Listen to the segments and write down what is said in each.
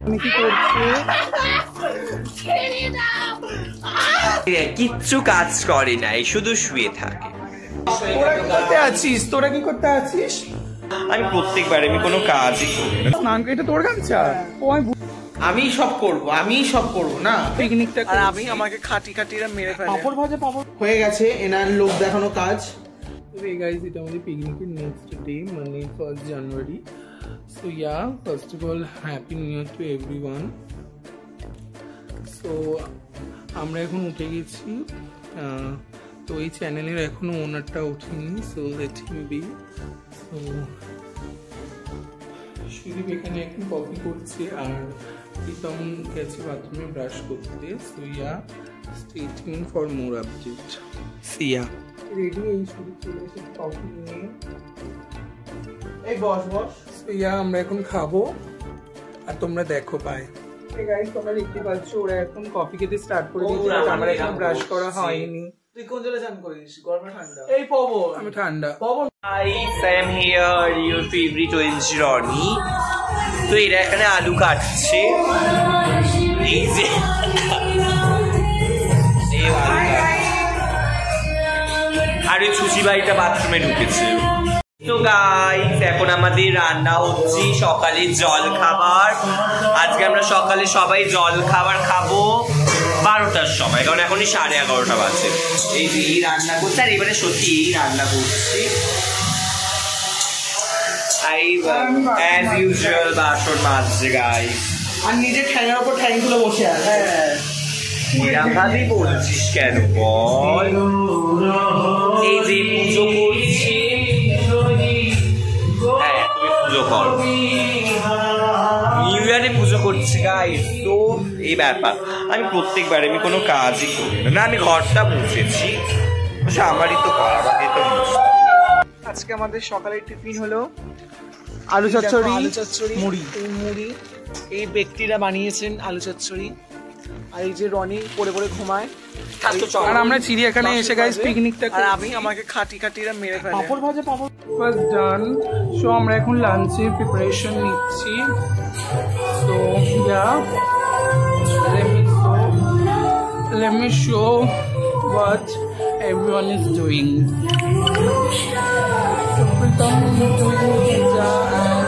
আমি কি করছি? কিচ্ছু কাজ করে নাই, শুধু শুয়ে থাকে। তোরা কি করতে আছিস? তোরা কি করতে আছিস? আমি প্রত্যেকবার আমি কোনো কাজই করি না। স্নান এটা তোর গামছা? ও আমি সব করব না। পিকনিকটা আর আমি আমাকে খাটিরা মেরে ফেলে। পাপড় ভাজা পাপড় হয়ে গেছে এনার লোক দেখানো কাজ। Hey guys, এটা আমাদের পিকনিকের নেক্সট ডে, মানে 1st January. So yeah, first of all, happy new year to everyone. So আমরা এখন উঠে গেছি, তো এই চ্যানেলের এখনো ওনারটা ওঠেনি, so let him be. So Sudip এখানে এখন কফি করছে আর প্রীতম গেছে বাথরুমে ব্রাশ করতে। So yeah, stay tune for more update. See ya ready, এই শুরু চলে এসে কফি নিয়ে। এই বস ইয়া আমরা এখন খাবো আর তোমরা দেখো। বাই গাইস, তোমরা দেখতে পাচ্ছ ওরা এখন কফি খেতে স্টার্ট করে দিয়েছে। আমার এখন ব্রাশ করা হয়নি। তুই কোন জলে চান করিস? গরম না ঠান্ডা? এই পবন। আমি ঠান্ডা। Pawan. Guys, I am here, your favorite orange Ronnie. তো এরা এখানে আলু কাটছে। এই যে আর ওই ছুচি বাড়িটা বাথরুমে ঢুকেছে। তো গাইস, এখন আমাদের রান্না হচ্ছে সকালের জল খাবার। আজকে আমরা সকালে সবাই জল খাবার খাবো 12টার সময়, কারণ এখনই 11:30 বাজে। এই যে এই রান্না করছে, আর এবারে সত্যি এই রান্না করছি। As usual বাসন মাজছে গাইস। আর নিজের ঠ্যাঙের উপর ঠ্যাং তুলে বসে আছে। হ্যাঁ, এরকমভাবে বলছিস কেন বল? এই যে পুজো করছি। হ্যাঁ, তুমি পুজো করো। নিউ ইয়ারে পুজো করছি গাইস। তো এই ব্যাপার, আমি প্রত্যেকবার আমি কোনো কাজই করি না। আমি ঘরটা মুছেছি, আমারই তো করা, আমাকে তো মুছতে। আজকে আমাদের সকালের টিফিন হলো আলু চচ্চড়ি, মুড়ি। এই মুড়ি এই ব্যক্তিরা বানিয়েছেন আলু চচ্চড়ি। আর এই যে রনি পড়ে ঘুমায়। আর আমরা চিড়িয়াখানায় এসে গাইস পিকনিকটা আর আমি আমাকে খাটিরা মেরে ফেলে। পাপড় ভাজা পাপড় ফার্স্ট ডান। সো আমরা এখন লাঞ্চের প্রিপারেশন নিচ্ছি। So yeah, let me show what everyone is doing. So Pritam is doing pizza and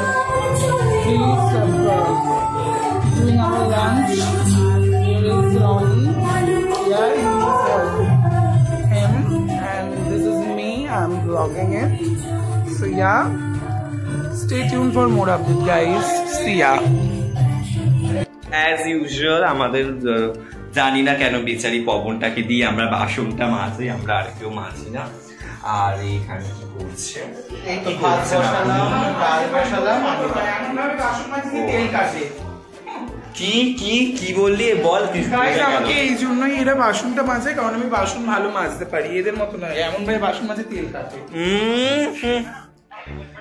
he's doing our lunch. Here is Ronnie. Yeah, him, and this is me. I'm vlogging it. So yeah, stay tuned for more updates, guys. See ya. As usual, আমাদের জানি না কেন বেচারি পবনটাকে দিয়ে আমরা বাসনটা মাজি, আমরা আর কেউ মাজি না। আর এইখানে কি করছে? এই তো ভাত বসালাম, ডাল বসালাম, বাসন মাজি তেল কাটে। কি বললি বল? আমাকে এই জন্যই এরা বাসনটা মাজে, কারণ আমি বাসন ভালো মাজতে পারি। এদের মতো নয়, এমন ভাবে বাসন মাজে তেল কাটে।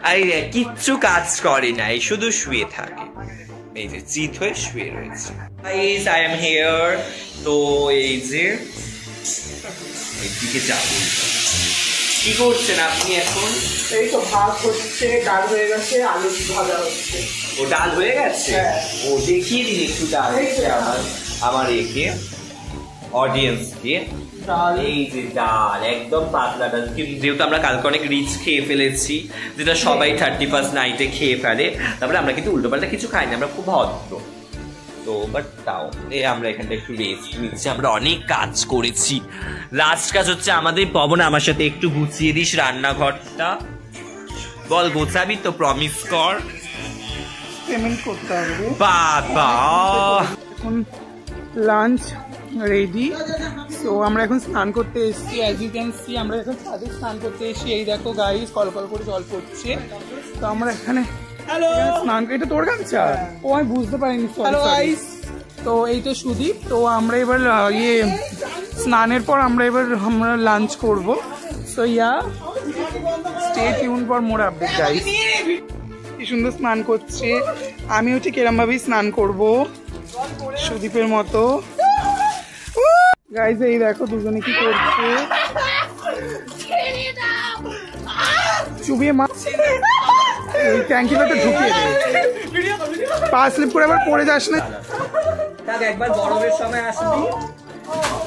আরে কিচ্ছু কাজ করে নাই, শুধু শুয়ে থাকে। এই যে চিত হয়ে শুয়ে রয়েছে। Guys, I am here. তো এই যে এদিকে যাবো। কি করছেন আপনি এখন? এই তো ভাত হচ্ছে, ডাল হয়ে গেছে, আলু ভাজা হচ্ছে। ও ডাল হয়ে গেছে? ও দেখিয়ে দিন একটু ডাল আমার একে অডিয়েন্সকে। এই যে ডাল একদম পাতলা ডাল, যেহেতু আমরা কালকে অনেক রিচ খেয়ে ফেলেছি, যেটা সবাই 31st নাইটে খেয়ে ফেলে। তারপরে আমরা কিন্তু উল্টোপাল্টা কিছু খাই না, আমরা খুব ভদ্র। তো বাট তাও আমরা এখানটা একটু রেস্ট নিচ্ছি। আমরা অনেক কাজ করেছি। লাস্ট কাজ হচ্ছে আমাদের পবন, আমার সাথে একটু গুছিয়ে দিস রান্নাঘরটা। বল গোছাবি তো? প্রমিস কর। পেমেন্ট করতে হবে বাবা। এখন লাঞ্চ রেডি। সো আমরা এখন স্নান করতে এসেছি। অ্যাজ ইউ ক্যান সি, আমরা এখন ছাদে স্নান করতে এসেছি। এই দেখো গাইস, কল করে জল পড়ছে। তো আমরা এখানে স্নান, এটা তোর গামছা? ও আমি বুঝতে পারিনি। হ্যালো গাইস, তো এই তো সুদীপ। তো আমরা এবার স্নানের পর আমরা লাঞ্চ করব। So yeah, stay tune for more update guys. কি সুন্দর স্নান করছে। আমিও ঠিক এরম ভাবেই স্নান করব সুদীপের মতো। গাইস এই দেখো দুজনে কি করছে, চুবিয়ে মাছ। এই ট্যাঙ্কিটা ঢুকিয়ে দে। পা স্লিপ করে আবার পড়ে যাস না। দেখ একবার গরমের সময় আসবি,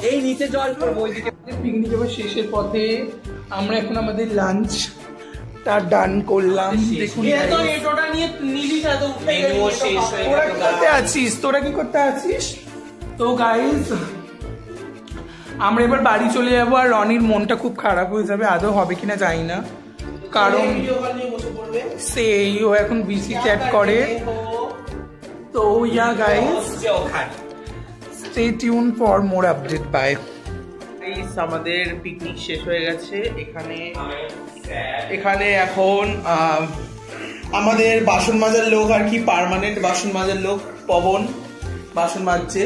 এই নিচে জল পড়বো ওইদিকে। পিকনিক এবার শেষের পথে আমরা এখন আমাদের লাঞ্চটা ডান করলাম। দেখুন তোরা কি করতে আছিস, তোরা কি করতে আছিস? তো গাইস আমরা এবার বাড়ি চলে যাবো, আর রনির মনটা খুব খারাপ হয়ে যাবে, আদৌ হবে কিনা জানি না, কারণ সেই ও এখন বিসি চ্যাট করে। তো yeah guys stay tune for more update. Bye. আমাদের পিকনিক শেষ হয়ে গেছে। এখানে এখন আমাদের বাসন মাজার লোক আর কি, পার্মানেন্ট বাসন মাজার লোক পবন বাসন মাজছে,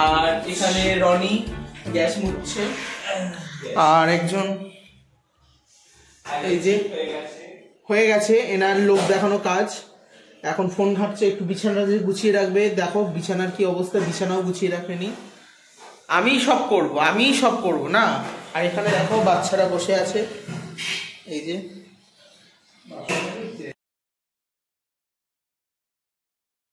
আর এখানে রনি গ্যাস মুছছে, আর একজন এই যে হয়ে গেছে এনার লোক দেখানো কাজ। এখন ফোন ঘাটছে, একটু বিছানাটা গুছিয়ে রাখবে। দেখো বিছানার কি অবস্থা, বিছানাও গুছিয়ে রাখেনি। আমি সব করব না। আর এখানে দেখো বাচ্চারা বসে আছে, এই যে